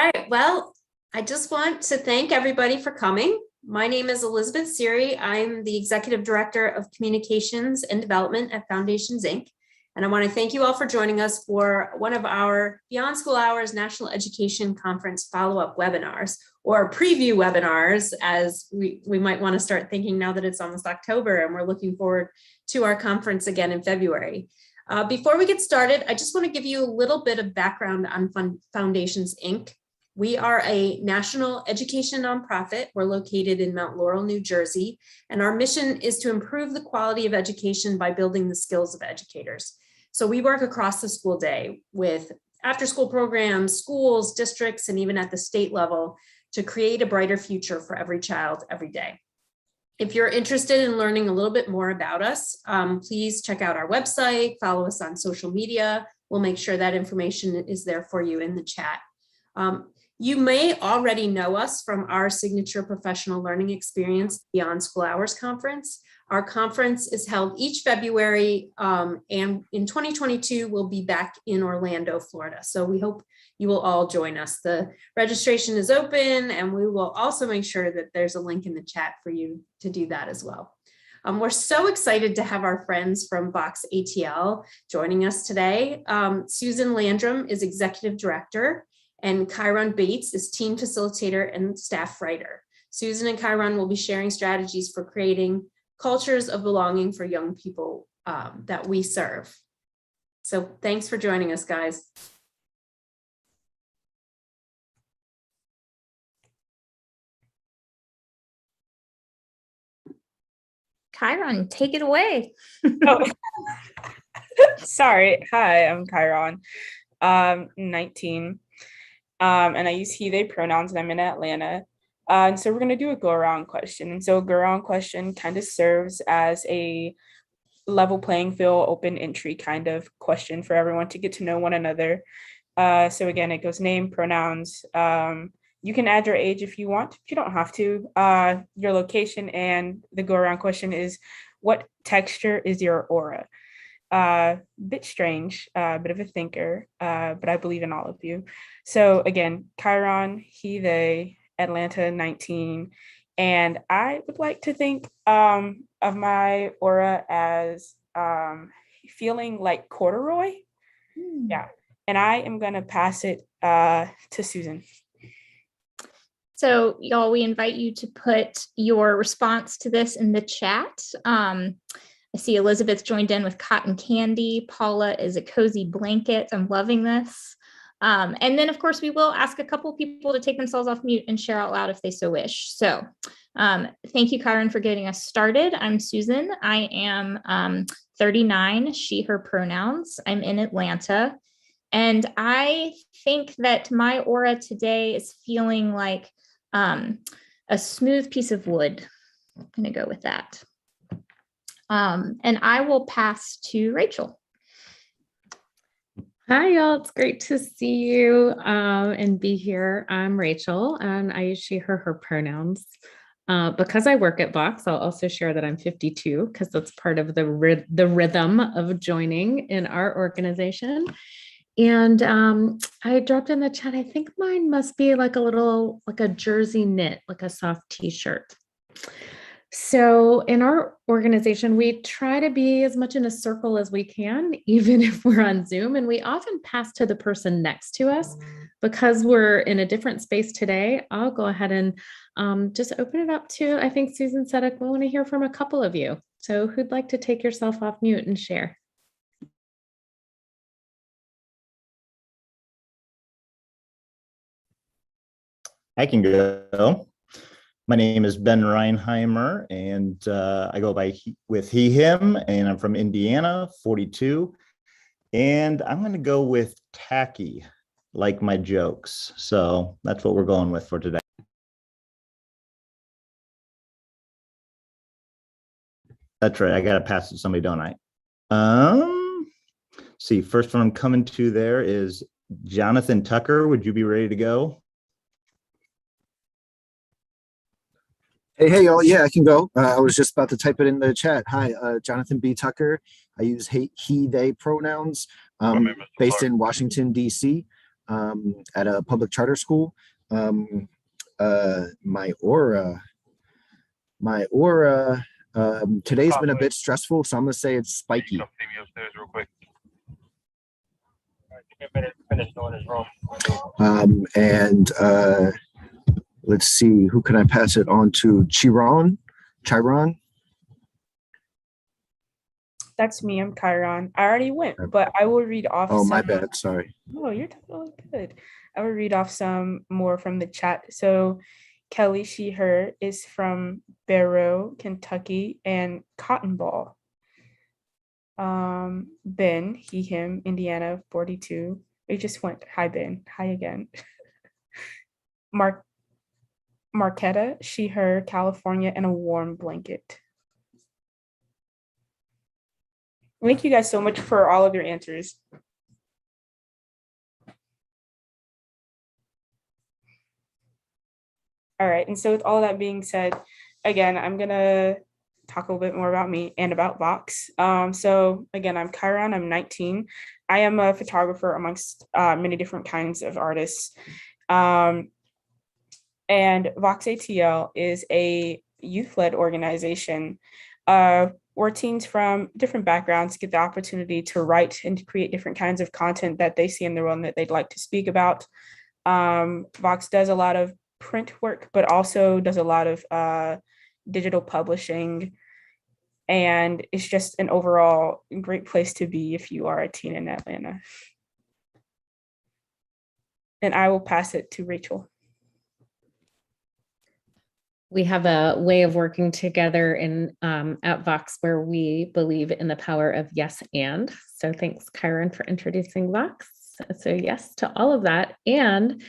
right. Well, I just want to thank everybody for coming. My name is Elizabeth Siri. I'm the Executive Director of Communications and Development at Foundations, Inc. And I want to thank you all for joining us for one of our Beyond School Hours National Education Conference follow-up webinars, or preview webinars, as we might want to start thinking now that it's almost October and we're looking forward to our conference again in February. Before we get started, I just want to give you a little bit of background on Foundations, Inc. We are a national education nonprofit. We're located in Mount Laurel, New Jersey, and our mission is to improve the quality of education by building the skills of educators. So we work across the school day with after-school programs, schools, districts, and even at the state level to create a brighter future for every child every day. If you're interested in learning a little bit more about us, please check out our website, follow us on social media. We'll make sure that information is there for you in the chat. You may already know us from our signature professional learning experience, Beyond School Hours Conference. Our conference is held each February, and in 2022, we'll be back in Orlando, Florida. So we hope you will all join us. The registration is open, and we will also make sure that there's a link in the chat for you to do that as well. We're so excited to have our friends from Vox ATL joining us today. Susan Landrum is Executive Director, and Chiron Bates is Team Facilitator and Staff Writer. Susan and Chiron will be sharing strategies for creating cultures of belonging for young people that we serve. So thanks for joining us, guys. Chiron, take it away. Oh. Sorry. Hi, I'm Chiron, 19, and I use he, they pronouns, and I'm in Atlanta. And so we're going to do a go-around question. And so a go-around question kind of serves as a level playing field, open entry kind of question for everyone to get to know one another. So again, it goes name, pronouns. You can add your age if you want, but you don't have to. Your location, and the go-around question is, what texture is your aura? Bit strange, bit of a thinker, but I believe in all of you. So again, Chiron, he, they, Atlanta, 19, and I would like to think of my aura as feeling like corduroy. Yeah, and I am going to pass it to Susan. So y'all, we invite you to put your response to this in the chat. I see Elizabeth joined in with cotton candy. Paula is a cozy blanket. I'm loving this. And then, of course, we will ask a couple people to take themselves off mute and share out loud if they so wish. So thank you, Chiron, for getting us started. I'm Susan. I am 39, she, her pronouns. I'm in Atlanta. And I think that my aura today is feeling like a smooth piece of wood. I'm going to go with that. And I will pass to Rachel. Hi, y'all. It's great to see you and be here. I'm Rachel, and I use she, her pronouns. Because I work at Vox, I'll also share that I'm 52, because that's part of the rhythm of joining in our organization. And I dropped in the chat, I think mine must be like a jersey knit, like a soft t-shirt. So in our organization, we try to be as much in a circle as we can, even if we're on Zoom. And we often pass to the person next to us. Because we're in a different space today, I'll go ahead and just open it up to, I think Susan said, I want to hear from a couple of you. So who'd like to take yourself off mute and share? I can go. My name is Ben Reinheimer, and I go by with he, him, and I'm from Indiana, 42. And I'm going to go with tacky, like my jokes. So that's what we're going with for today. That's right. I got to pass it to somebody, don't I? See, first one I'm coming to there is Jonathan Tucker. Would you be ready to go? Hey, y'all. Yeah, I can go. I was just about to type it in the chat. Hi, Jonathan B. Tucker. I use he, they pronouns, based in Washington, D.C. at a public charter school. My aura, today's been a bit stressful, so I'm gonna say it's spiky. Come see me upstairs real quick. All right, give me a minute to finish doing this room. Let's see, who can I pass it on to? Chiron? That's me. I'm Chiron. I already went, but I will read off. Oh, my bad. Sorry. Oh, you're totally good. I will read off some more from the chat. So Kelly, she, her is from Barrow, Kentucky, and Cotton Ball. Ben, he, him, Indiana, 42. It just went, hi, Ben. Hi again. Marquetta, she, her, California, and a warm blanket. Thank you guys so much for all of your answers. All right, and so with all that being said, again, I'm gonna talk a little bit more about me and about Vox. So again, I'm Chiron, I'm 19. I am a photographer amongst many different kinds of artists. And Vox ATL is a youth-led organization where teens from different backgrounds get the opportunity to write and to create different kinds of content that they see in the world and that they'd like to speak about. Vox does a lot of print work, but also does a lot of digital publishing. And it's just an overall great place to be if you are a teen in Atlanta. And I will pass it to Rachel. We have a way of working together in at Vox where we believe in the power of yes and. So thanks, Chiron, for introducing Vox. So yes to all of that. And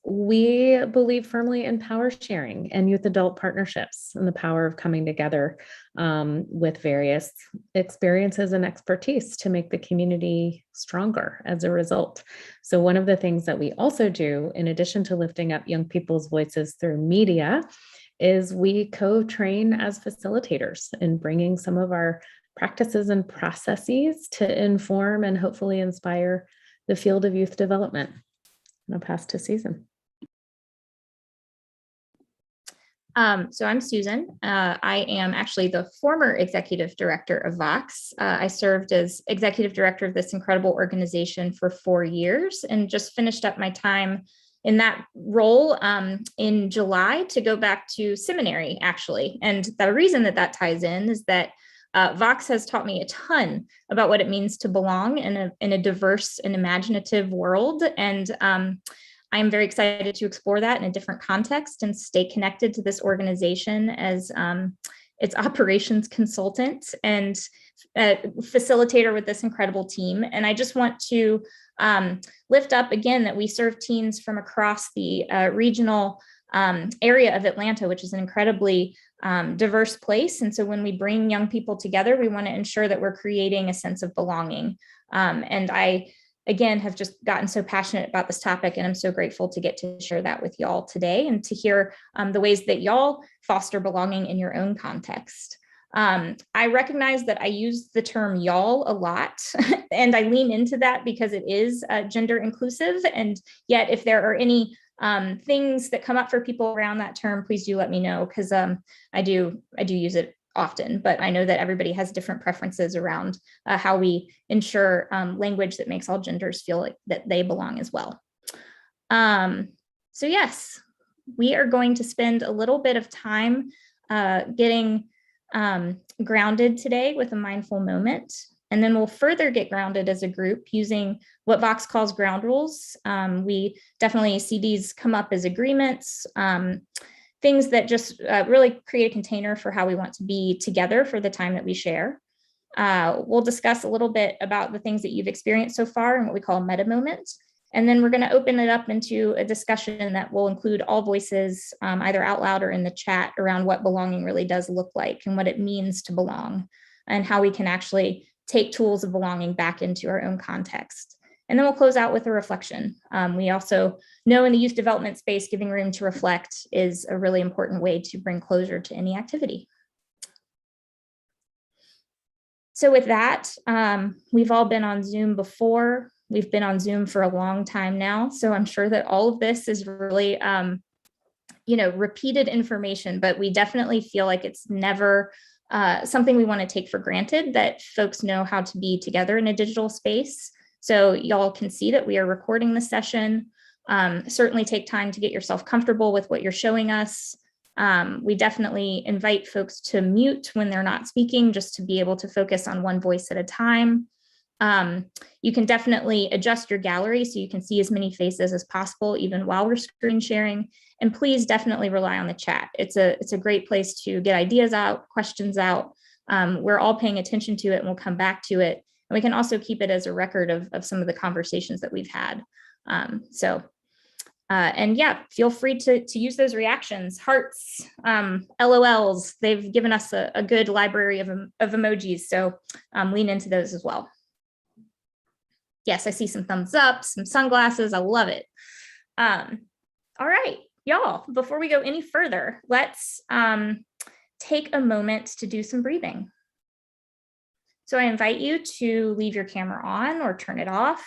we believe firmly in power sharing and youth adult partnerships and the power of coming together with various experiences and expertise to make the community stronger as a result. So one of the things that we also do, in addition to lifting up young people's voices through media, is we co-train as facilitators in bringing some of our practices and processes to inform and hopefully inspire the field of youth development. And I'll pass to Susan. So I'm Susan. I am actually the former executive director of Vox. I served as executive director of this incredible organization for 4 years and just finished up my time in that role in July to go back to seminary, actually. And the reason that that ties in is that Vox has taught me a ton about what it means to belong in a diverse and imaginative world. And I'm very excited to explore that in a different context and stay connected to this organization as its operations consultant and facilitator with this incredible team. And I just want to lift up again that we serve teens from across the regional area of Atlanta, which is an incredibly diverse place. And so when we bring young people together, we want to ensure that we're creating a sense of belonging. And I, again, have just gotten so passionate about this topic, and I'm so grateful to get to share that with y'all today and to hear the ways that y'all foster belonging in your own context. I recognize that I use the term y'all a lot, and I lean into that because it is gender inclusive. And yet, if there are any things that come up for people around that term, please do let me know, because I do use it often, but I know that everybody has different preferences around how we ensure language that makes all genders feel like that they belong as well. So yes, we are going to spend a little bit of time getting grounded today with a mindful moment. And then we'll further get grounded as a group using what Vox calls ground rules. We definitely see these come up as agreements, things that just really create a container for how we want to be together for the time that we share. We'll discuss a little bit about the things that you've experienced so far and what we call a meta moment. And then we're going to open it up into a discussion that will include all voices, either out loud or in the chat, around what belonging really does look like and what it means to belong and how we can actually take tools of belonging back into our own context. And then we'll close out with a reflection. We also know in the youth development space, giving room to reflect is a really important way to bring closure to any activity. So with that, we've all been on Zoom before. We've been on Zoom for a long time now, so I'm sure that all of this is really, repeated information, but we definitely feel like it's never something we want to take for granted, that folks know how to be together in a digital space. So y'all can see that we are recording the session. Certainly take time to get yourself comfortable with what you're showing us. We definitely invite folks to mute when they're not speaking, just to be able to focus on one voice at a time. You can definitely adjust your gallery so you can see as many faces as possible, even while we're screen sharing. And please definitely rely on the chat. It's a great place to get ideas out, questions out. We're all paying attention to it, and we'll come back to it. And we can also keep it as a record of some of the conversations that we've had. And yeah, feel free to use those reactions, hearts, LOLs. They've given us a good library of emojis, so lean into those as well. Yes, I see some thumbs up, some sunglasses. I love it. All right, y'all, before we go any further, let's take a moment to do some breathing. So I invite you to leave your camera on or turn it off.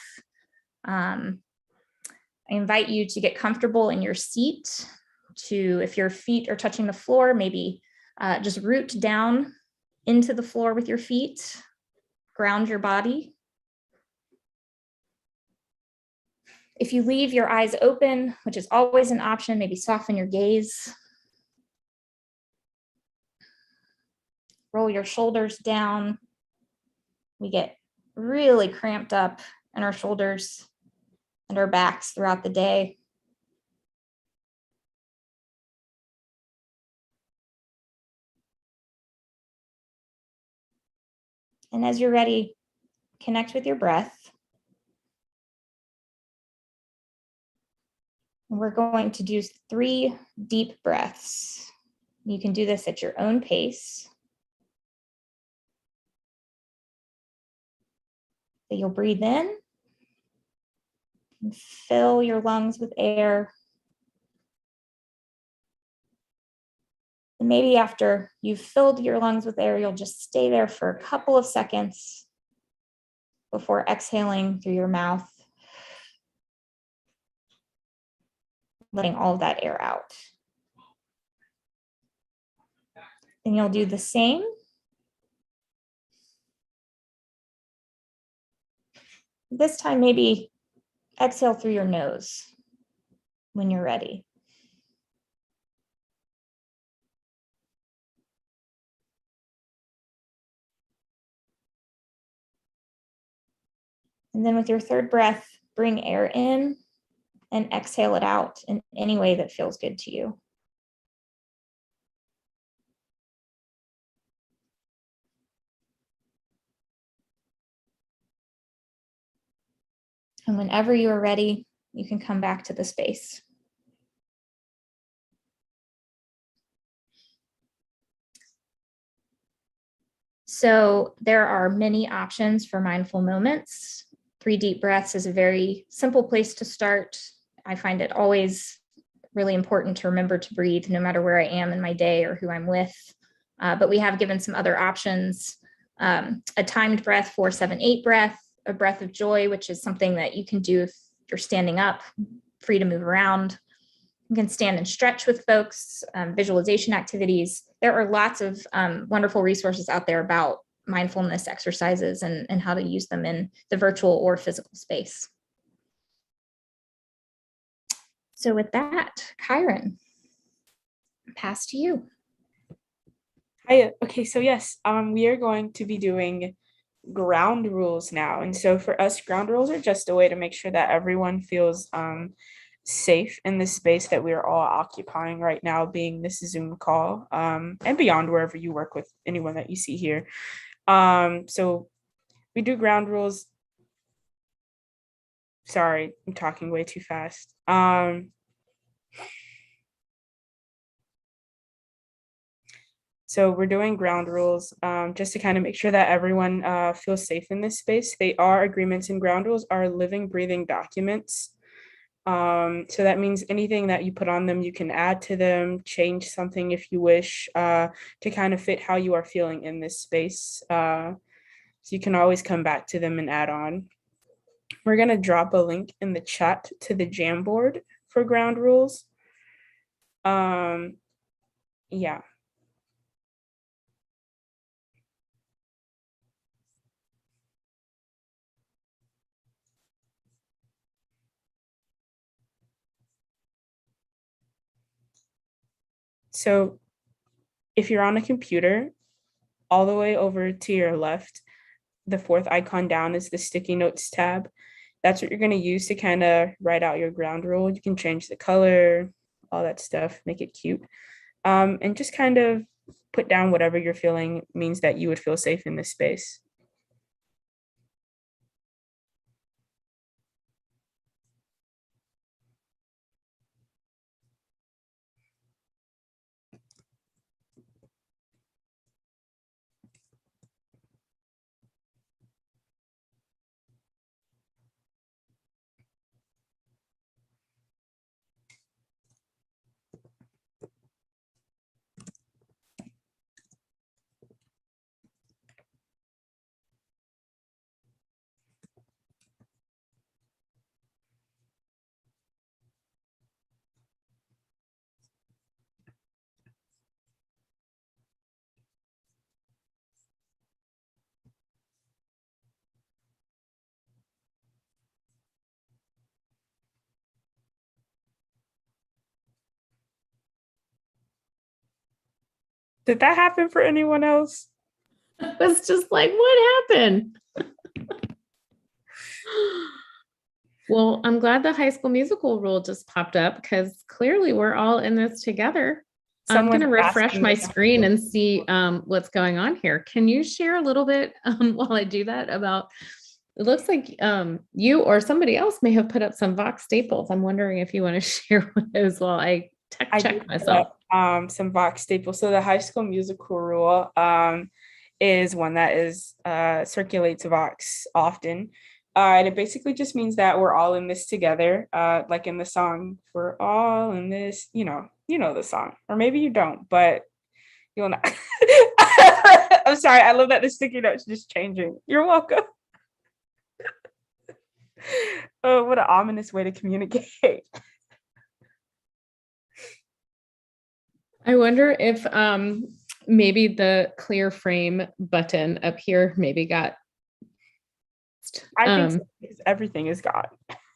I invite you to get comfortable in your seat, if your feet are touching the floor, maybe just root down into the floor with your feet, ground your body. If you leave your eyes open, which is always an option, maybe soften your gaze. Roll your shoulders down. We get really cramped up in our shoulders and our backs throughout the day. And as you're ready, connect with your breath. We're going to do 3 deep breaths. You can do this at your own pace. So you'll breathe in and fill your lungs with air. And maybe after you've filled your lungs with air, you'll just stay there for a couple of seconds before exhaling through your mouth, letting all of that air out. And you'll do the same. This time, maybe exhale through your nose when you're ready. And then with your third breath, bring air in and exhale it out in any way that feels good to you. And whenever you are ready, you can come back to the space. So there are many options for mindful moments. 3 deep breaths is a very simple place to start. I find it always really important to remember to breathe no matter where I am in my day or who I'm with. But we have given some other options. A timed breath, 4-7-8 breath, a breath of joy, which is something that you can do if you're standing up, free to move around. You can stand and stretch with folks, visualization activities. There are lots of wonderful resources out there about mindfulness exercises and how to use them in the virtual or physical space. So with that, Kyron, pass to you. Hi. Okay, so yes, we are going to be doing ground rules now. And so for us, ground rules are just a way to make sure that everyone feels safe in the space that we are all occupying right now, being this Zoom call, and beyond, wherever you work with anyone that you see here. So we do ground rules. Sorry, I'm talking way too fast. So we're doing ground rules just to kind of make sure that everyone feels safe in this space. They are agreements, and ground rules are living, breathing documents. So that means anything that you put on them, you can add to them, change something if you wish, to kind of fit how you are feeling in this space. So you can always come back to them and add on. We're going to drop a link in the chat to the Jamboard for ground rules. Yeah. So if you're on a computer, all the way over to your left, the fourth icon down is the sticky notes tab. That's what you're going to use to kind of write out your ground rule. You can change the color, all that stuff, make it cute. And just kind of put down whatever you're feeling means that you would feel safe in this space. Did that happen for anyone else? I was just like, what happened? Well, I'm glad the High School Musical rule just popped up because clearly we're all in this together. I'm going to refresh my screen and see what's going on here. Can you share a little bit while I do that about, it looks like you or somebody else may have put up some Vox staples. I'm wondering if you want to share one as well. I check myself. Some Vox staples. So the High School Musical rule is one that is circulates Vox often. And it basically just means that we're all in this together, like in the song, we're all in this, you know the song, or maybe you don't, but you'll not. I'm sorry, I love that the sticky note's just changing. You're welcome. Oh, what an ominous way to communicate. I wonder if maybe the clear frame button up here maybe got I think so, because everything is gone.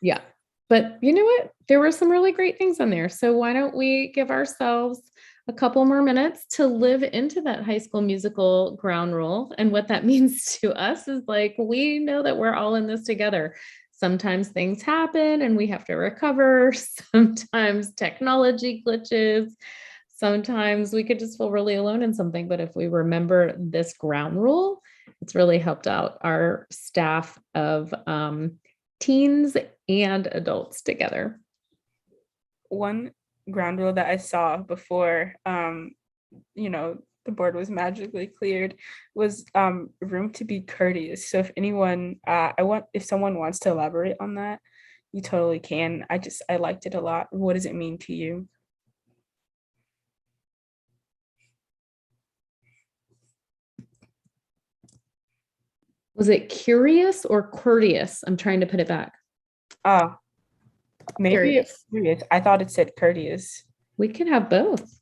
Yeah. But you know what? There were some really great things on there. So why don't we give ourselves a couple more minutes to live into that High School Musical ground rule. And what that means to us is like, we know that we're all in this together. Sometimes things happen and we have to recover. Sometimes technology glitches. Sometimes we could just feel really alone in something. But if we remember this ground rule, it's really helped out our staff of teens and adults together. One ground rule that I saw before, the board was magically cleared was room to be courteous. So if anyone, if someone wants to elaborate on that, you totally can. I liked it a lot. What does it mean to you? Was it curious or courteous? I'm trying to put it back. Oh, maybe it's curious. I thought it said courteous. We can have both.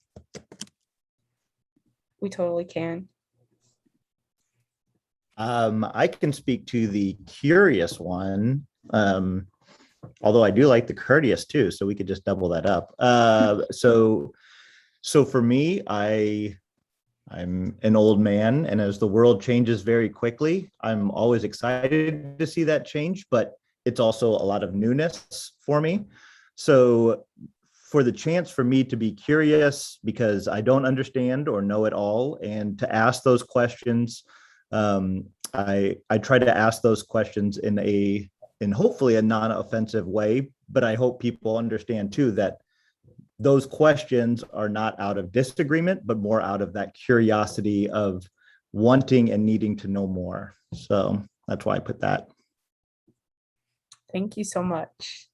We totally can. I can speak to the curious one, although I do like the courteous too, so we could just double that up. So for me, I'm an old man, and as the world changes very quickly, I'm always excited to see that change, but it's also a lot of newness for me. So for the chance for me to be curious because I don't understand or know it all, and to ask those questions, I try to ask those questions in hopefully a non-offensive way, but I hope people understand too that those questions are not out of disagreement, but more out of that curiosity of wanting and needing to know more. So that's why I put that. Thank you so much.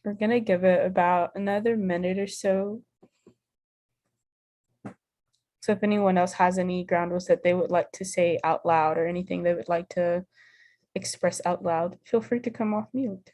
We're gonna give it about another minute or so So if anyone else has any ground rules that they would like to say out loud or anything they would like to express out loud, feel free to come off mute.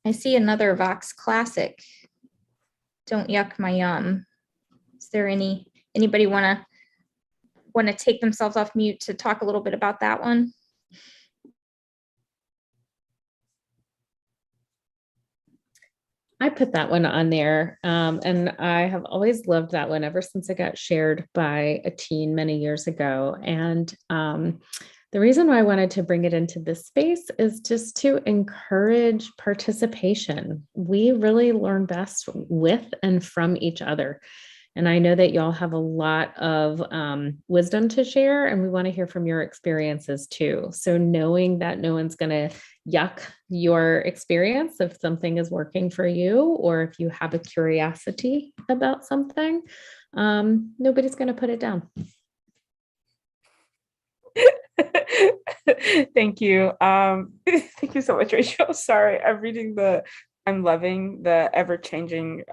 I see another Vox classic. Don't yuck my yum. Is there anybody want to take themselves off mute to talk a little bit about that one? I put that one on there, and I have always loved that one ever since it got shared by a teen many years ago. And the reason why I wanted to bring it into this space is just to encourage participation. We really learn best with and from each other. And I know that y'all have a lot of wisdom to share, and we want to hear from your experiences too. So knowing that no one's going to yuck your experience if something is working for you, or if you have a curiosity about something, nobody's going to put it down. Thank you. Thank you so much, Rachel. Sorry, I'm loving the ever-changing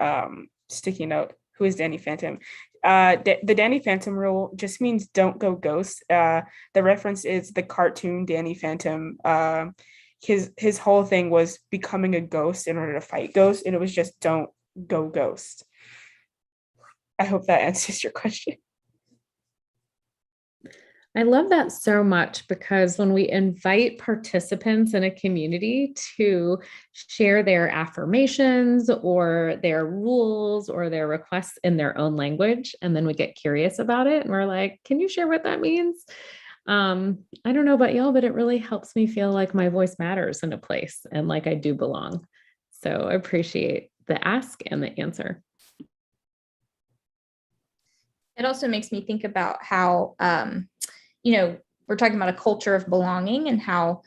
sticky note. Who is Danny Phantom? The Danny Phantom rule just means don't go ghost. The reference is the cartoon Danny Phantom. His whole thing was becoming a ghost in order to fight ghosts, and it was just don't go ghost. I hope that answers your question. I love that so much, because when we invite participants in a community to share their affirmations or their rules or their requests in their own language, and then we get curious about it and we're like, can you share what that means? I don't know about y'all, but it really helps me feel like my voice matters in a place and like I do belong. So I appreciate the ask and the answer. It also makes me think about how, we're talking about a culture of belonging, and how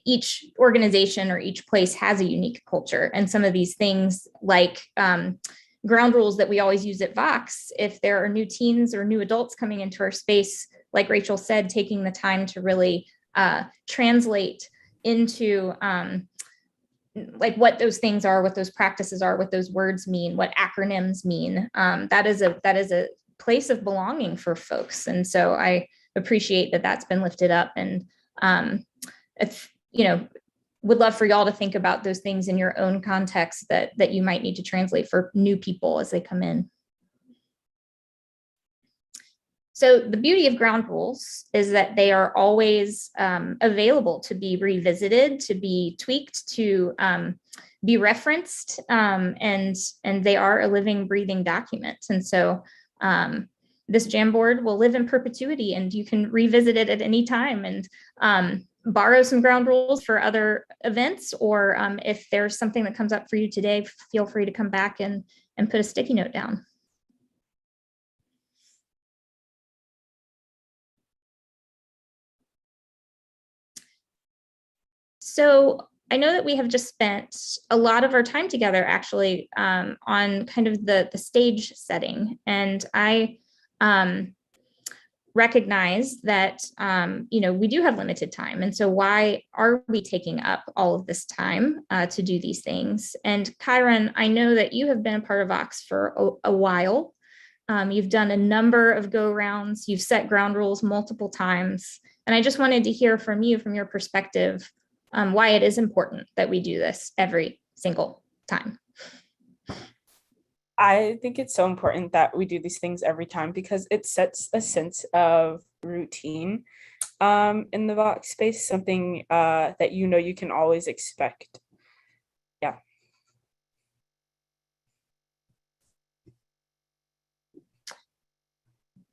each organization or each place has a unique culture. And some of these things, like ground rules that we always use at Vox, if there are new teens or new adults coming into our space, like Rachel said, taking the time to really translate into like what those things are, what those practices are, what those words mean, what acronyms mean. That is a place of belonging for folks. And so I appreciate that that's been lifted up, and it's, would love for y'all to think about those things in your own context that you might need to translate for new people as they come in. So the beauty of ground rules is that they are always available to be revisited, to be tweaked, to be referenced, and they are a living, breathing document. And so this Jamboard will live in perpetuity, and you can revisit it at any time and borrow some ground rules for other events, or if there's something that comes up for you today, feel free to come back and put a sticky note down. So I know that we have just spent a lot of our time together actually on kind of the stage setting. And I recognize that, we do have limited time. And so why are we taking up all of this time to do these things? And Kyron, I know that you have been a part of Vox for a while. You've done a number of go rounds. You've set ground rules multiple times. And I just wanted to hear from you, from your perspective, why it is important that we do this every single time. I think it's so important that we do these things every time, because it sets a sense of routine in the Vox space, something that you can always expect. Yeah.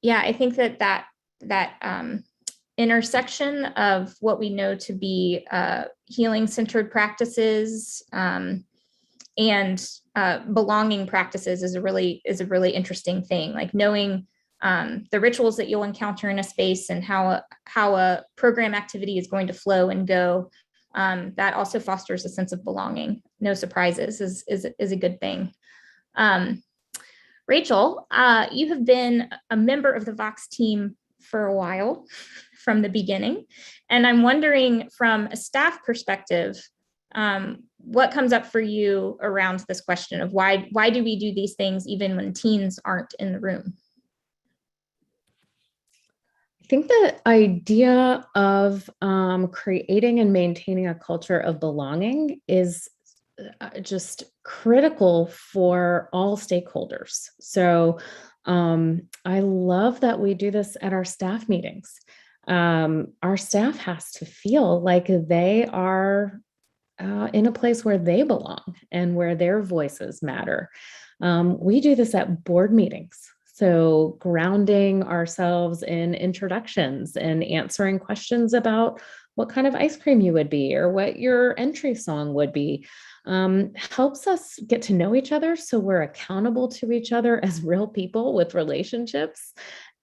Yeah, I think that intersection of what we know to be healing-centered practices and belonging practices is a really interesting thing. Like knowing the rituals that you'll encounter in a space, and how a program activity is going to flow and go. That also fosters a sense of belonging. No surprises is a good thing. Rachel, you have been a member of the Vox team for a while, from the beginning. And I'm wondering, from a staff perspective, what comes up for you around this question of why do we do these things even when teens aren't in the room? I think the idea of creating and maintaining a culture of belonging is just critical for all stakeholders. So I love that we do this at our staff meetings. Our staff has to feel like they are in a place where they belong and where their voices matter. We do this at board meetings. So grounding ourselves in introductions and answering questions about what kind of ice cream you would be or what your entry song would be helps us get to know each other, so we're accountable to each other as real people with relationships,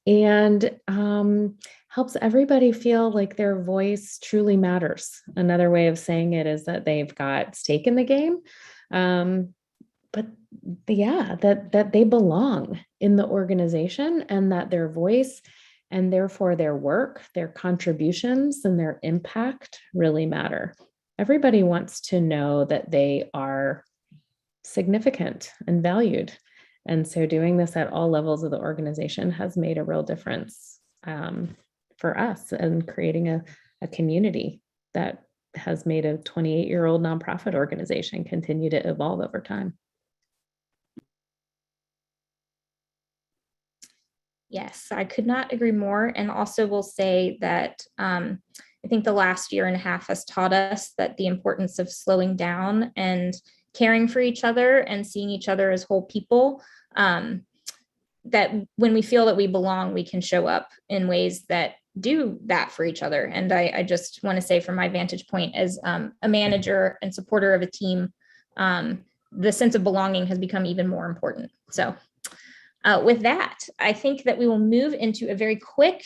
and helps everybody feel like their voice truly matters. Another way of saying it is that they've got stake in the game. But yeah, that they belong in the organization, and that their voice and therefore their work, their contributions, and their impact really matter. Everybody wants to know that they are significant and valued. And so doing this at all levels of the organization has made a real difference for us, and creating a community that has made a 28-year-old nonprofit organization continue to evolve over time. Yes, I could not agree more. And also will say that I think the last year and a half has taught us that the importance of slowing down and caring for each other and seeing each other as whole people, that when we feel that we belong, we can show up in ways that do that for each other. And I just want to say, from my vantage point as a manager and supporter of a team, the sense of belonging has become even more important. So with that, I think that we will move into a very quick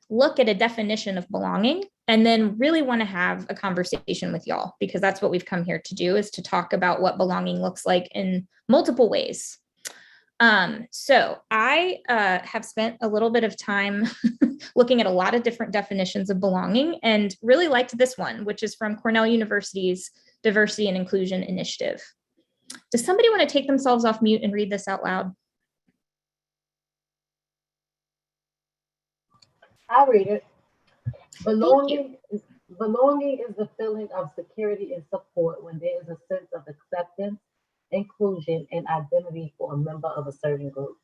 look at a definition of belonging, and then really want to have a conversation with y'all, because that's what we've come here to do, is to talk about what belonging looks like in multiple ways. So I have spent a little bit of time looking at a lot of different definitions of belonging, and really liked this one, which is from Cornell University's Diversity and Inclusion Initiative. Does somebody want to take themselves off mute and read this out loud? I'll read it. Belonging is the feeling of security and support when there is a sense of acceptance, inclusion, and identity for a member of a certain group.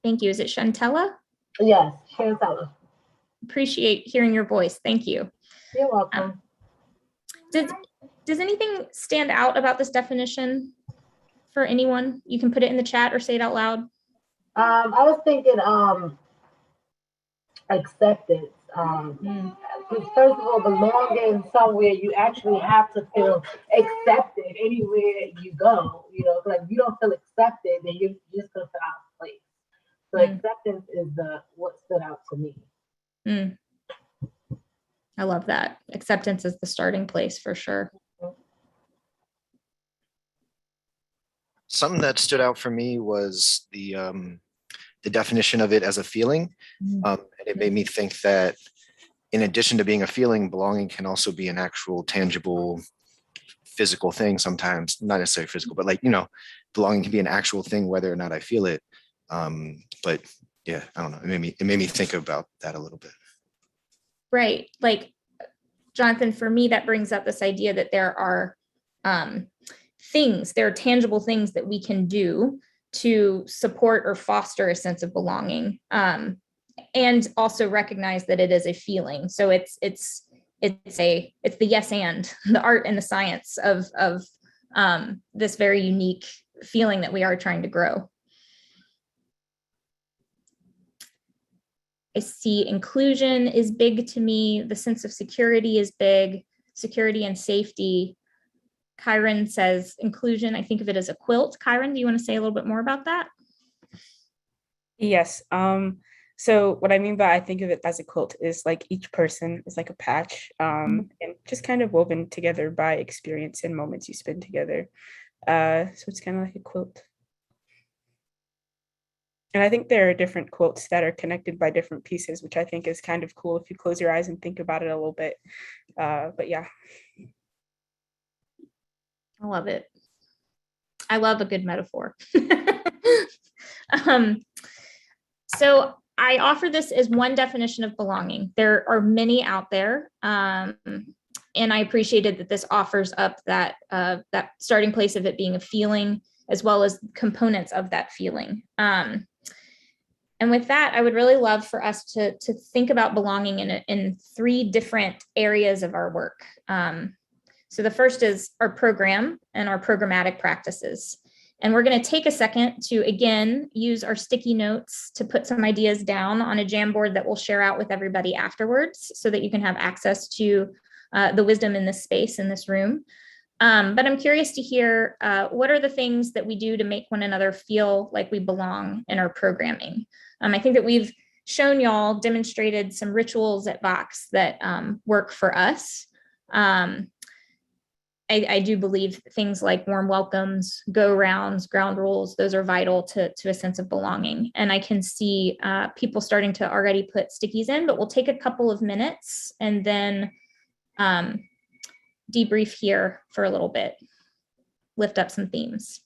Thank you. Is it Shantella? Yes, Shantella. Appreciate hearing your voice. Thank you. You're welcome. Does anything stand out about this definition for anyone? You can put it in the chat or say it out loud. I was thinking acceptance. Because first of all, belonging somewhere, you actually have to feel accepted anywhere you go. You know, like if you don't feel accepted, then you're just gonna feel out of place. So acceptance is what stood out to me. I love that. Acceptance is the starting place for sure. Something that stood out for me was the definition of it as a feeling. And it made me think that in addition to being a feeling, belonging can also be an actual tangible physical thing sometimes, not necessarily physical, but like, you know, belonging can be an actual thing, whether or not I feel it. But yeah, I don't know. It made me think about that a little bit. Right. Like, Jonathan, for me, that brings up this idea that there are there are tangible things that we can do to support or foster a sense of belonging, and also recognize that it is a feeling. So it's the yes and the art and the science of this very unique feeling that we are trying to grow. I see inclusion is big to me. The sense of security is big. Security and safety. Kyron says inclusion, I think of it as a quilt. Kyron, do you want to say a little bit more about that? Yes. So what I mean by I think of it as a quilt is like each person is like a patch, and just kind of woven together by experience and moments you spend together. So it's kind of like a quilt. And I think there are different quilts that are connected by different pieces, which I think is kind of cool if you close your eyes and think about it a little bit. But yeah. I love it. I love a good metaphor. um, so I offer this as one definition of belonging. There are many out there. And I appreciated that this offers up that that starting place of it being a feeling, as well as components of that feeling. And with that, I would really love for us to think about belonging in three different areas of our work. So the first is our program and our programmatic practices. And we're going to take a second to, again, use our sticky notes to put some ideas down on a Jamboard that we'll share out with everybody afterwards so that you can have access to the wisdom in this space, in this room. But I'm curious to hear what are the things that we do to make one another feel like we belong in our programming. I think that we've shown y'all, demonstrated some rituals at Vox that work for us. I do believe things like warm welcomes, go rounds, ground rules, those are vital to a sense of belonging. And I can see people starting to already put stickies in, but we'll take a couple of minutes and then debrief here for a little bit, lift up some themes.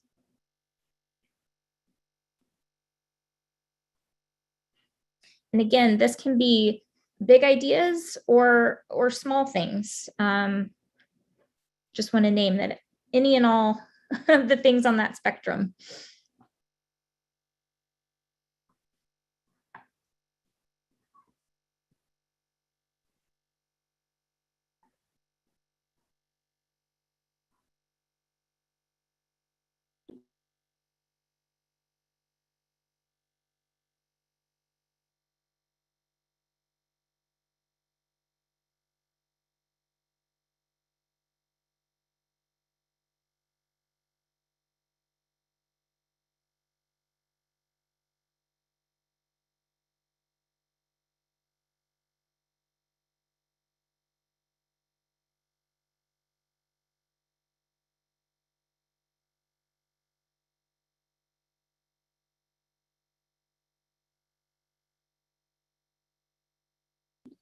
And again, this can be big ideas or small things. Just want to name that any and all of the things on that spectrum.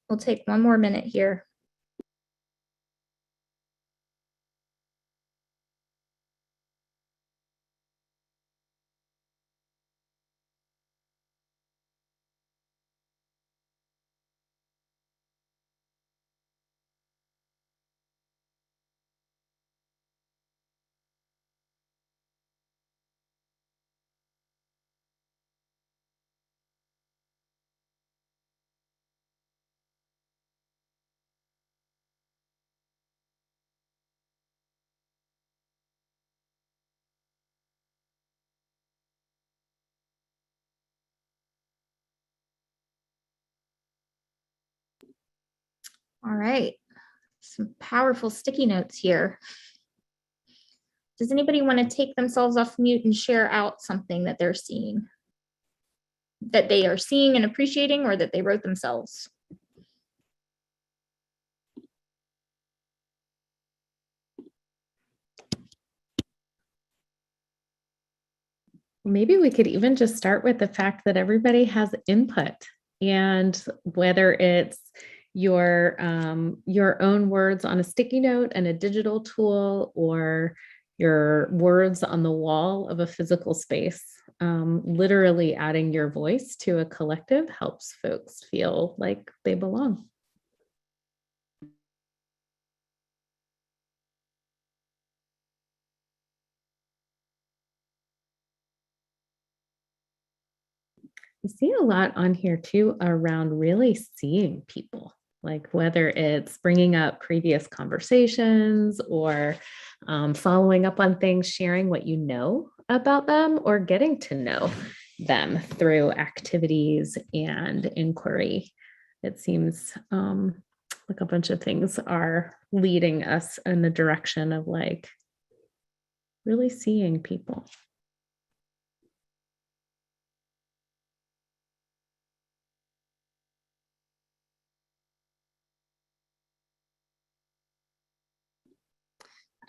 We'll take one more minute here. All right, some powerful sticky notes here. Does anybody want to take themselves off mute and share out something that they're seeing? That they are seeing and appreciating, or that they wrote themselves? Maybe we could even just start with the fact that everybody has input, and whether it's your own words on a sticky note and a digital tool, or your words on the wall of a physical space, literally adding your voice to a collective helps folks feel like they belong. I see a lot on here too around really seeing people, like whether it's bringing up previous conversations or following up on things, sharing what you know about them, or getting to know them through activities and inquiry. It seems like a bunch of things are leading us in the direction of like really seeing people.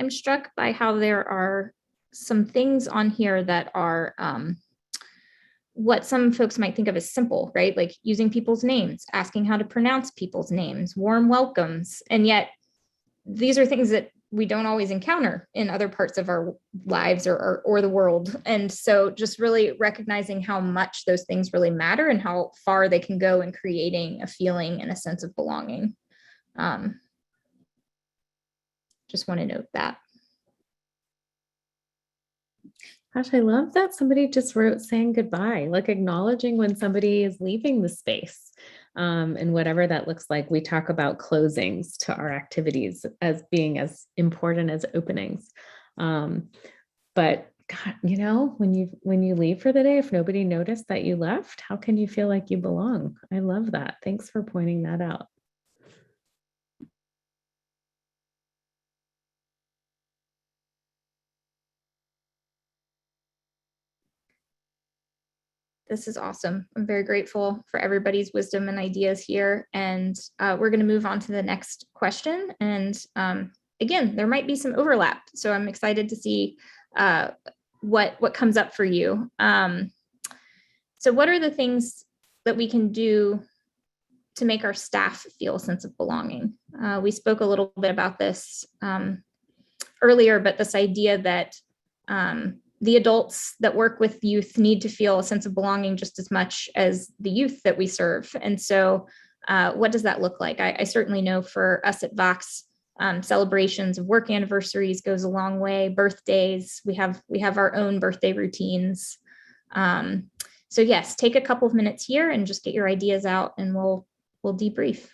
I'm struck by how there are some things on here that are what some folks might think of as simple, right? Like using people's names, asking how to pronounce people's names, warm welcomes. And yet these are things that we don't always encounter in other parts of our lives or the world. And so just really recognizing how much those things really matter and how far they can go in creating a feeling and a sense of belonging. Just want to note that. Gosh, I love that somebody just wrote saying goodbye, like acknowledging when somebody is leaving the space, and whatever that looks like. We talk about closings to our activities as being as important as openings. But God, you know, when you leave for the day, if nobody noticed that you left, how can you feel like you belong? I love that. Thanks for pointing that out. This is awesome. I'm very grateful for everybody's wisdom and ideas here. And we're going to move on to the next question. And again, there might be some overlap. So I'm excited to see what comes up for you. So what are the things that we can do to make our staff feel a sense of belonging? We spoke a little bit about this earlier, but this idea that the adults that work with youth need to feel a sense of belonging just as much as the youth that we serve. And so what does that look like? I certainly know for us at Vox, celebrations of work anniversaries goes a long way. Birthdays, we have our own birthday routines. So yes, take a couple of minutes here and just get your ideas out and we'll debrief.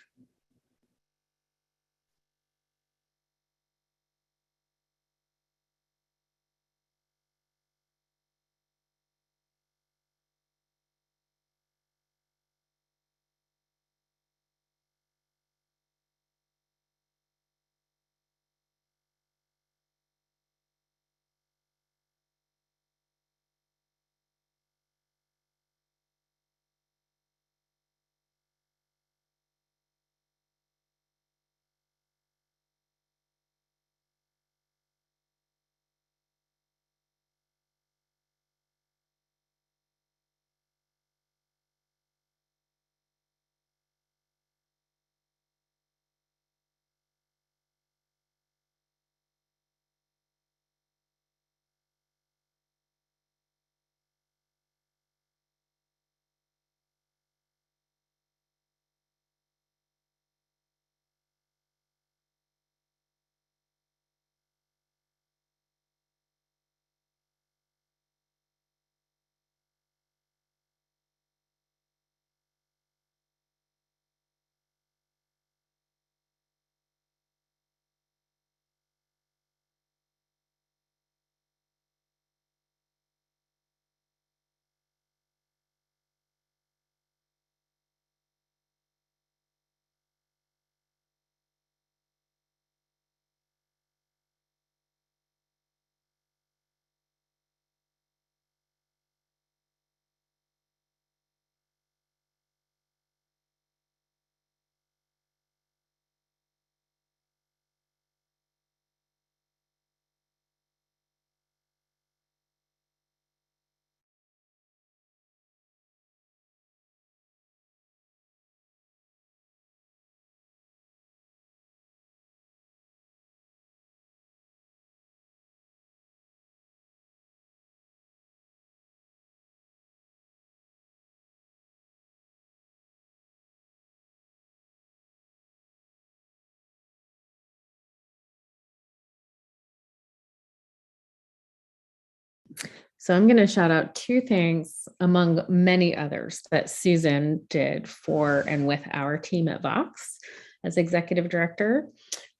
So I'm going to shout out two things among many others that Susan did for and with our team at Vox as executive director.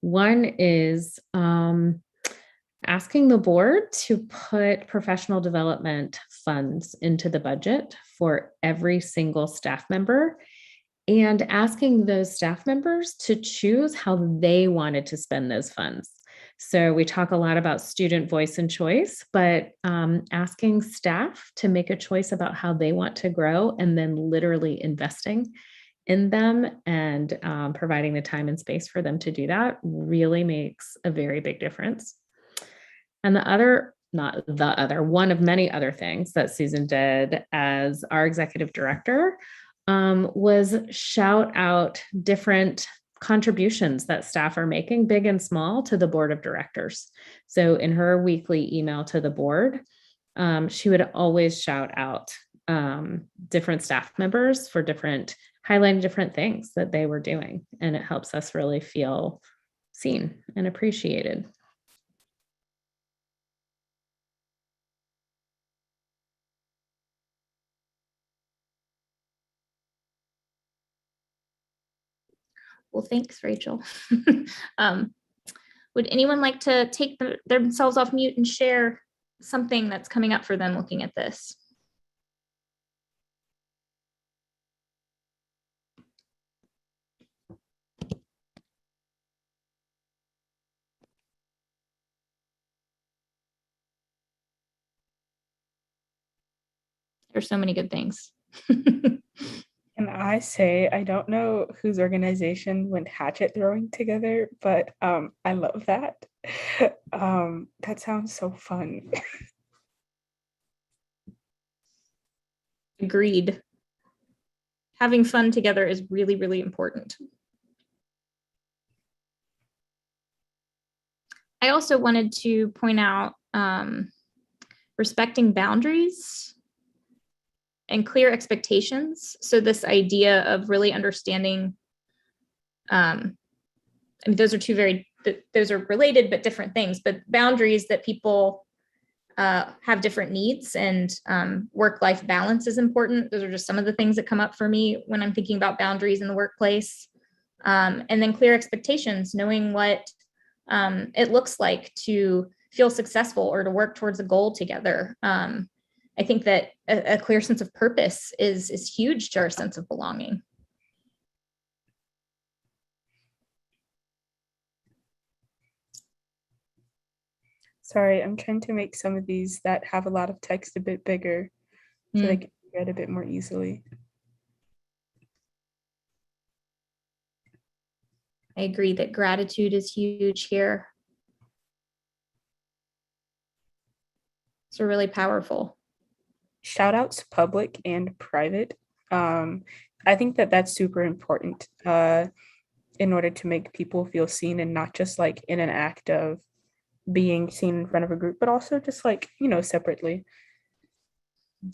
One is asking the board to put professional development funds into the budget for every single staff member and asking those staff members to choose how they wanted to spend those funds. So we talk a lot about student voice and choice, but asking staff to make a choice about how they want to grow and then literally investing in them and providing the time and space for them to do that really makes a very big difference. And the other, not the other, one of many other things that Susan did as our executive director was shout out different contributions that staff are making, big and small, to the board of directors. So in her weekly email to the board, she would always shout out different staff members for highlighting different things that they were doing. And it helps us really feel seen and appreciated. Well, thanks, Rachel. Would anyone like to take themselves off mute and share something that's coming up for them looking at this? There's so many good things. And I say, I don't know whose organization went hatchet throwing together, but I love that. That sounds so fun. Agreed. Having fun together is really, really important. I also wanted to point out respecting boundaries and clear expectations. So this idea of really understanding, I mean, those are related but different things, but boundaries that people have different needs, and work-life balance is important. Those are just some of the things that come up for me when I'm thinking about boundaries in the workplace. And then clear expectations, knowing what it looks like to feel successful or to work towards a goal together. I think that a clear sense of purpose is huge to our sense of belonging. Sorry, I'm trying to make some of these that have a lot of text a bit bigger so they can be read a bit more easily. I agree that gratitude is huge here. It's really powerful. Shout outs public and private. I think that that's super important in order to make people feel seen, and not just like in an act of being seen in front of a group, but also just like, separately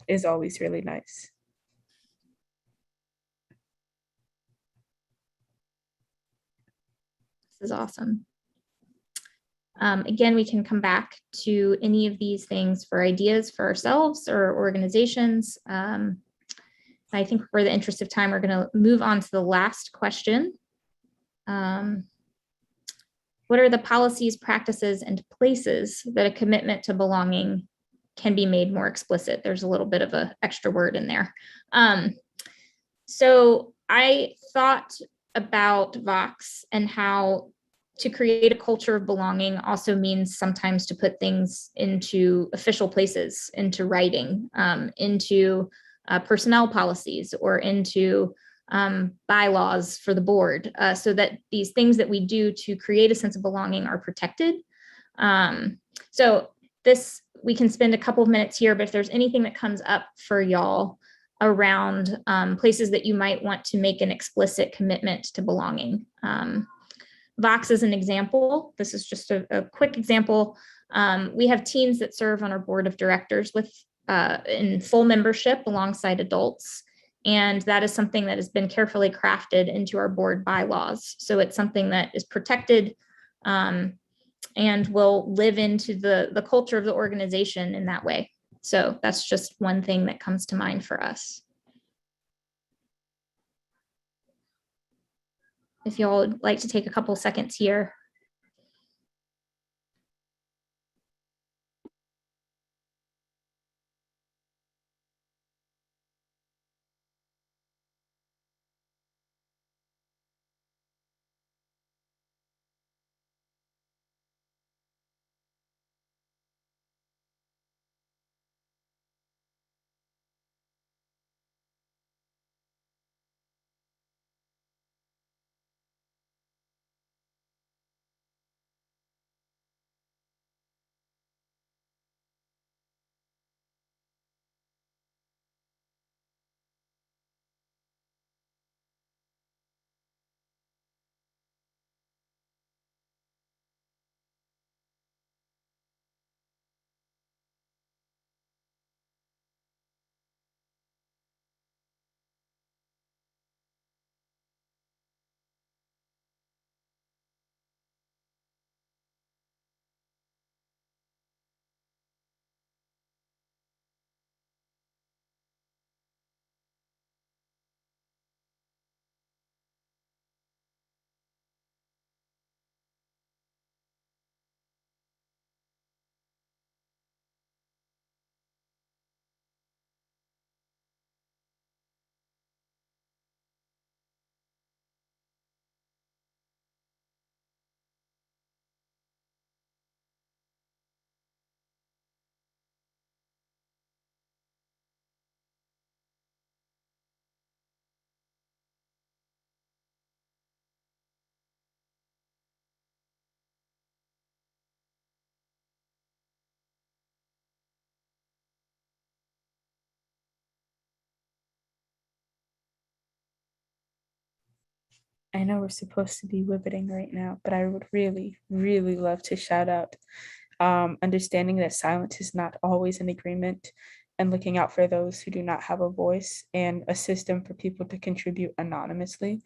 is always really nice. This is awesome. Again, we can come back to any of these things for ideas for ourselves or organizations. I think for the interest of time, we're going to move on to the last question. What are the policies, practices, and places that a commitment to belonging can be made more explicit? There's a little bit of an extra word in there. So I thought about Vox and how to create a culture of belonging also means sometimes to put things into official places, into writing, into personnel policies, or into bylaws for the board, so that these things that we do to create a sense of belonging are protected. So this, we can spend a couple of minutes here, but if there's anything that comes up for y'all around places that you might want to make an explicit commitment to belonging. Vox is an example. This is just a quick example. We have teens that serve on our board of directors with in full membership alongside adults. And that is something that has been carefully crafted into our board bylaws. So it's something that is protected and will live into the culture of the organization in that way. So that's just one thing that comes to mind for us. If y'all would like to take a couple seconds here. I know we're supposed to be riveting right now, but I would really, really love to shout out understanding that silence is not always an agreement, and looking out for those who do not have a voice, and a system for people to contribute anonymously.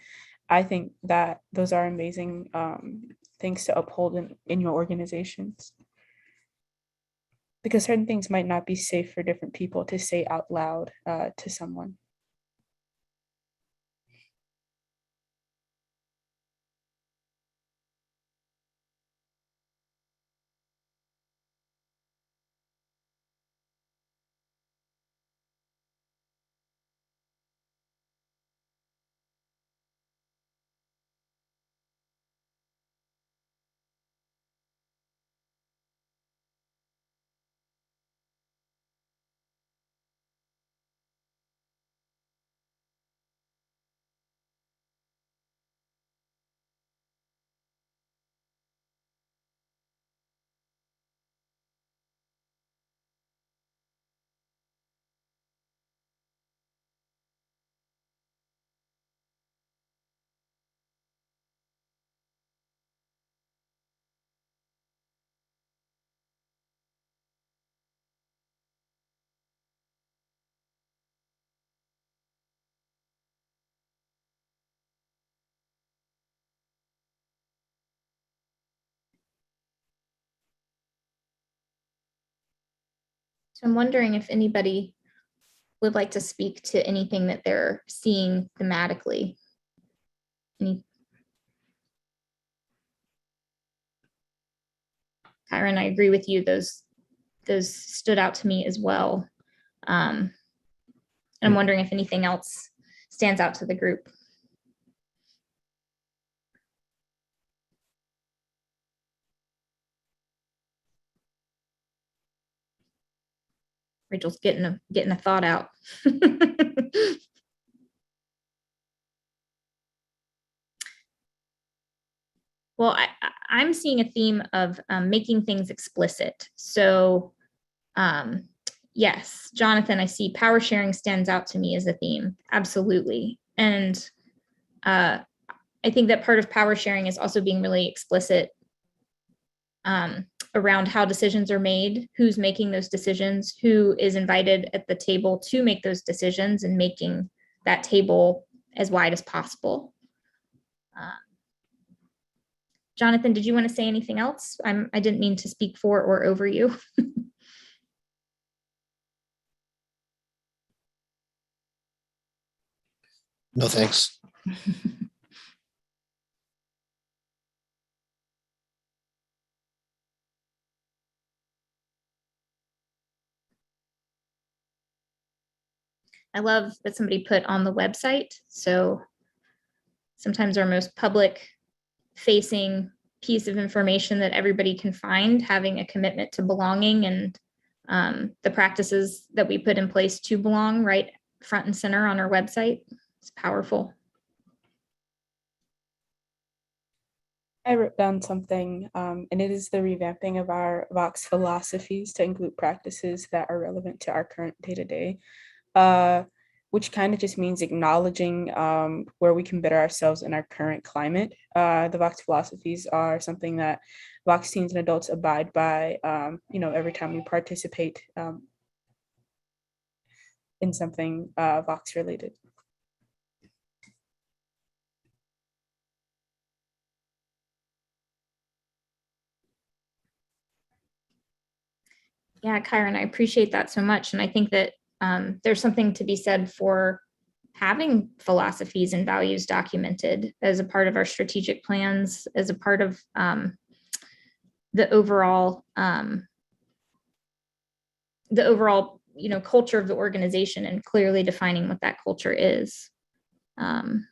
I think that those are amazing things to uphold in your organizations. Because certain things might not be safe for different people to say out loud to someone. So I'm wondering if anybody would like to speak to anything that they're seeing thematically. Kyron, I agree with you. Those stood out to me as well. And I'm wondering if anything else stands out to the group. Rachel's getting a thought out. Well, I'm seeing a theme of making things explicit. So yes, Jonathan, I see power sharing stands out to me as a theme. Absolutely. And I think that part of power sharing is also being really explicit around how decisions are made, who's making those decisions, who is invited at the table to make those decisions, and making that table as wide as possible. Jonathan, did you want to say anything else? I didn't mean to speak for or over you. No, thanks. I love that somebody put on the website. So sometimes our most public facing piece of information that everybody can find, having a commitment to belonging and the practices that we put in place to belong right front and center on our website. It's powerful. I wrote down something, and it is the revamping of our Vox philosophies to include practices that are relevant to our current day-to-day, which kind of just means acknowledging where we can better ourselves in our current climate. The Vox philosophies are something that Vox teens and adults abide by, every time we participate in something Vox related. Yeah, Kyron, I appreciate that so much. And I think that there's something to be said for having philosophies and values documented as a part of our strategic plans, as a part of the overall culture of the organization, and clearly defining what that culture is. I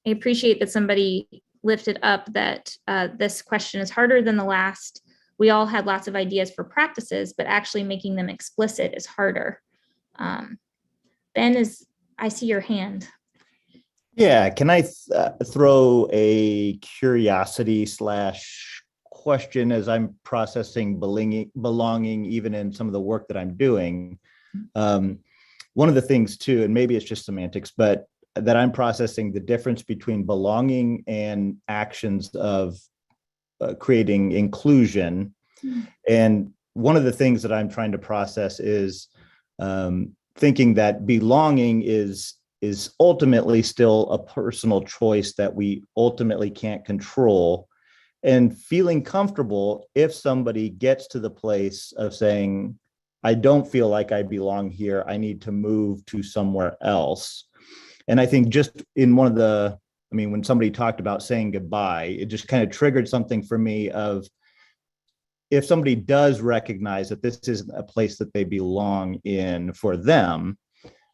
appreciate that somebody lifted up that this question is harder than the last. We all had lots of ideas for practices, but actually making them explicit is harder. Ben, I see your hand. Yeah, can I throw a curiosity / question as I'm processing belonging even in some of the work that I'm doing? One of the things too, and maybe it's just semantics, but that I'm processing the difference between belonging and actions of creating inclusion. And one of the things that I'm trying to process is thinking that belonging is ultimately still a personal choice that we ultimately can't control, and feeling comfortable if somebody gets to the place of saying, I don't feel like I belong here, I need to move to somewhere else. And I think just in one of the, I mean, when somebody talked about saying goodbye, it just kind of triggered something for me of, if somebody does recognize that this isn't a place that they belong in for them,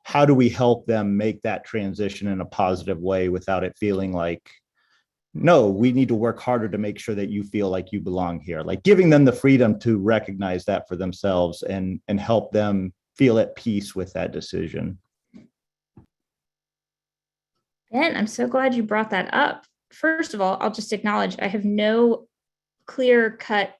how do we help them make that transition in a positive way without it feeling like, no, we need to work harder to make sure that you feel like you belong here, like giving them the freedom to recognize that for themselves and help them feel at peace with that decision. Ben, I'm so glad you brought that up. First of all, I'll just acknowledge I have no clear-cut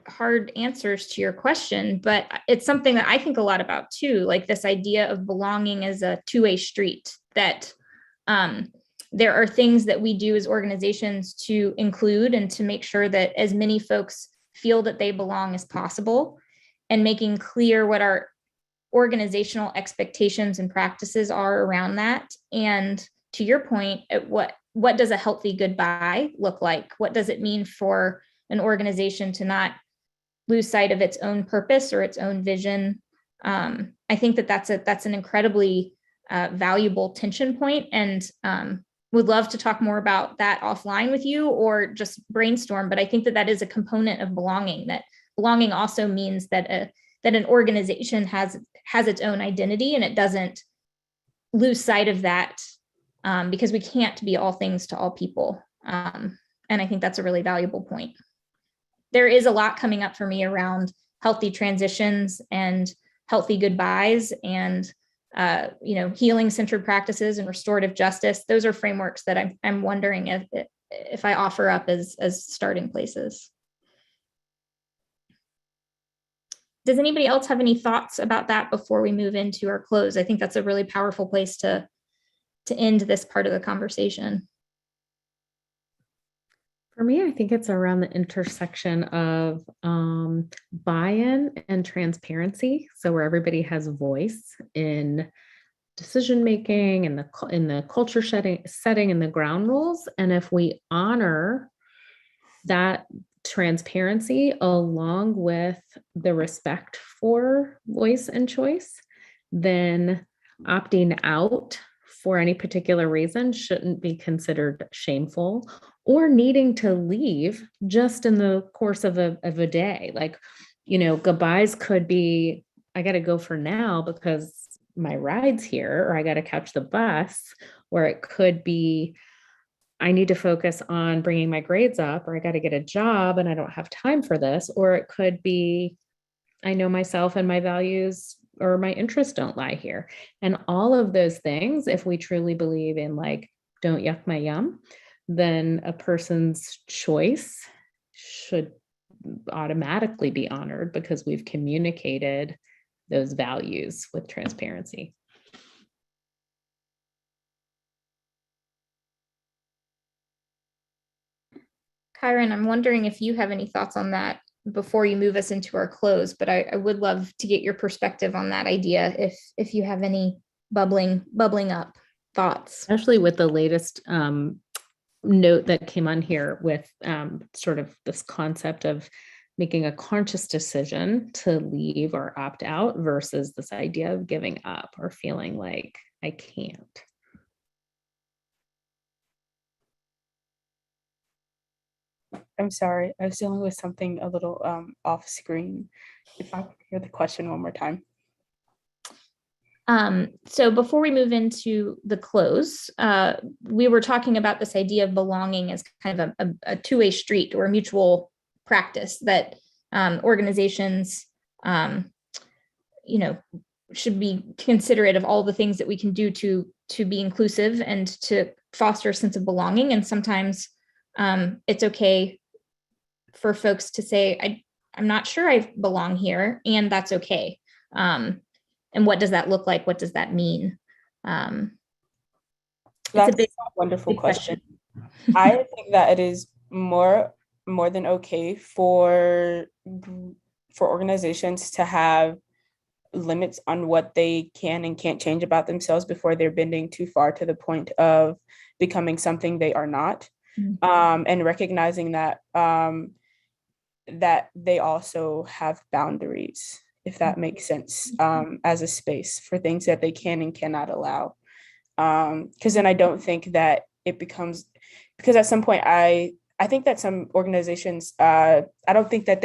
hard answers to your question, but it's something that I think a lot about too, like this idea of belonging as a two-way street, that there are things that we do as organizations to include and to make sure that as many folks feel that they belong as possible, and making clear what our organizational expectations and practices are around that. And to your point, what does a healthy goodbye look like? What does it mean for an organization to not lose sight of its own purpose or its own vision? I think that that's an incredibly valuable tension point, and would love to talk more about that offline with you or just brainstorm. But I think that is a component of belonging. That belonging also means that an organization has its own identity, and it doesn't lose sight of that, because we can't be all things to all people. And I think that's a really valuable point. There is a lot coming up for me around healthy transitions and healthy goodbyes and healing-centered practices and restorative justice. Those are frameworks that I'm wondering if I offer up as starting places. Does anybody else have any thoughts about that before we move into our close? I think that's a really powerful place to end this part of the conversation. For me, I think it's around the intersection of buy-in and transparency. So where everybody has a voice in decision-making and in the culture setting and the ground rules. And if we honor that transparency along with the respect for voice and choice, then opting out for any particular reason shouldn't be considered shameful or needing to leave just in the course of a day. Like, goodbyes could be, I got to go for now because my ride's here, or I got to catch the bus, or it could be, I need to focus on bringing my grades up, or I got to get a job and I don't have time for this. Or it could be, I know myself and my values or my interests don't lie here. And all of those things, if we truly believe in like, don't yuck my yum, then a person's choice should automatically be honored because we've communicated those values with transparency. Kyron, I'm wondering if you have any thoughts on that before you move us into our close, but I would love to get your perspective on that idea if you have any bubbling up thoughts. Especially with the latest note that came on here with sort of this concept of making a conscious decision to leave or opt out versus this idea of giving up or feeling like I can't. I'm sorry, I was dealing with something a little off screen. If I could hear the question one more time. So before we move into the close, we were talking about this idea of belonging as kind of a two-way street or a mutual practice that organizations, should be considerate of all the things that we can do to be inclusive and to foster a sense of belonging. And sometimes it's okay for folks to say, I'm not sure I belong here, and that's okay. And what does that look like? What does that mean? That's big- a wonderful big question. I think that it is more than okay for organizations to have limits on what they can and can't change about themselves before they're bending too far to the point of becoming something they are not. And recognizing that that they also have boundaries, if that makes sense, as a space for things that they can and cannot allow. Because then I don't think that it becomes, because at some point I think that some organizations, I don't think that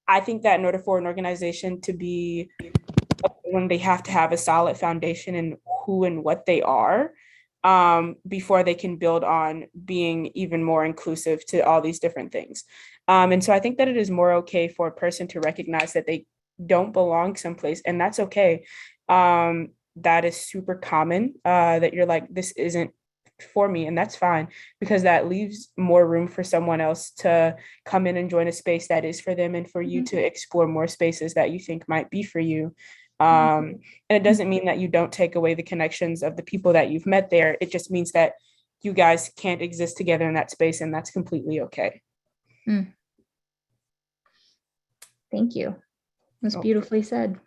I think that in order for an organization to be, when they have to have a solid foundation in who and what they are, before they can build on being even more inclusive to all these different things. And so I think that it is more okay for a person to recognize that they don't belong someplace, and that's okay. That is super common, that you're like, this isn't for me, and that's fine, because that leaves more room for someone else to come in and join a space that is for them, and for you to explore more spaces that you think might be for you. And it doesn't mean that you don't take away the connections of the people that you've met there. It just means that you guys can't exist together in that space, and that's completely okay. Thank you. That's beautifully said.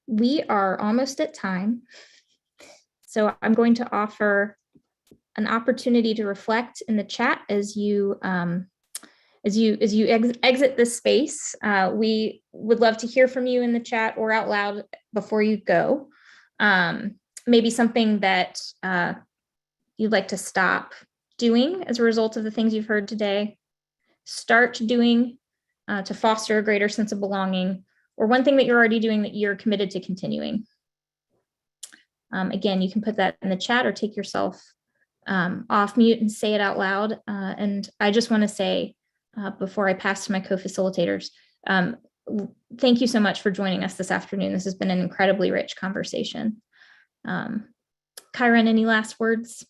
We are almost at time. So I'm going to offer an opportunity to reflect in the chat as you exit this space. We would love to hear from you in the chat or out loud before you go. Maybe something that you'd like to stop doing as a result of the things you've heard today, start doing to foster a greater sense of belonging, or one thing that you're already doing that you're committed to continuing. Again, you can put that in the chat or take yourself off mute and say it out loud. And I just want to say, before I pass to my co-facilitators, thank you so much for joining us this afternoon. This has been an incredibly rich conversation. Kyron, any last words?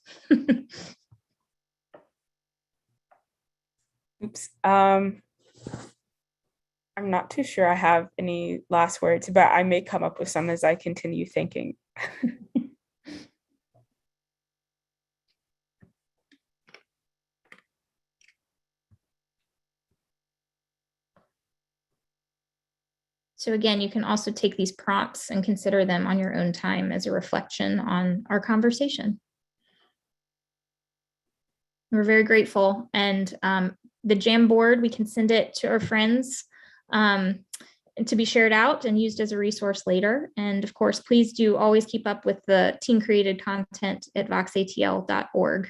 Oops. I'm not too sure I have any last words, but I may come up with some as I continue thinking. So again, you can also take these prompts and consider them on your own time as a reflection on our conversation. We're very grateful. And the Jamboard, we can send it to our friends to be shared out and used as a resource later. And of course, please do always keep up with the team created content at voxatl.org.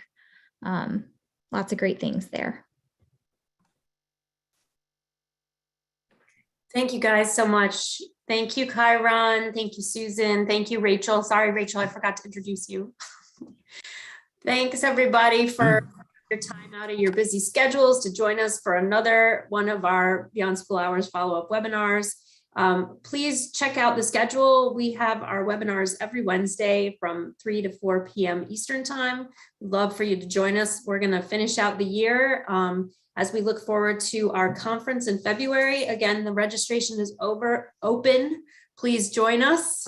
Lots of great things there. Thank you guys so much. Thank you, Kyron. Thank you, Susan. Thank you, Rachel. Sorry, Rachel, I forgot to introduce you. Thanks, everybody, for your time out of your busy schedules to join us for another one of our Beyond School Hours follow-up webinars. Please check out the schedule. We have our webinars every Wednesday from 3 to 4 p.m. Eastern Time. We'd love for you to join us. We're going to finish out the year as we look forward to our conference in February. Again, the registration is open. Please join us.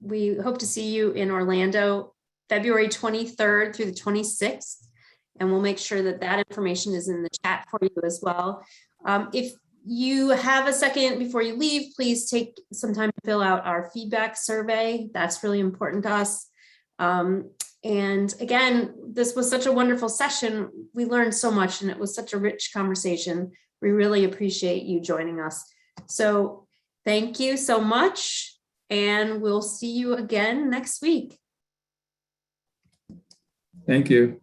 We hope to see you in Orlando, February 23rd through the 26th. And we'll make sure that that information is in the chat for you as well. If you have a second before you leave, please take some time to fill out our feedback survey. That's really important to us. And again, this was such a wonderful session. We learned so much and it was such a rich conversation. We really appreciate you joining us. So thank you so much. And we'll see you again next week. Thank you.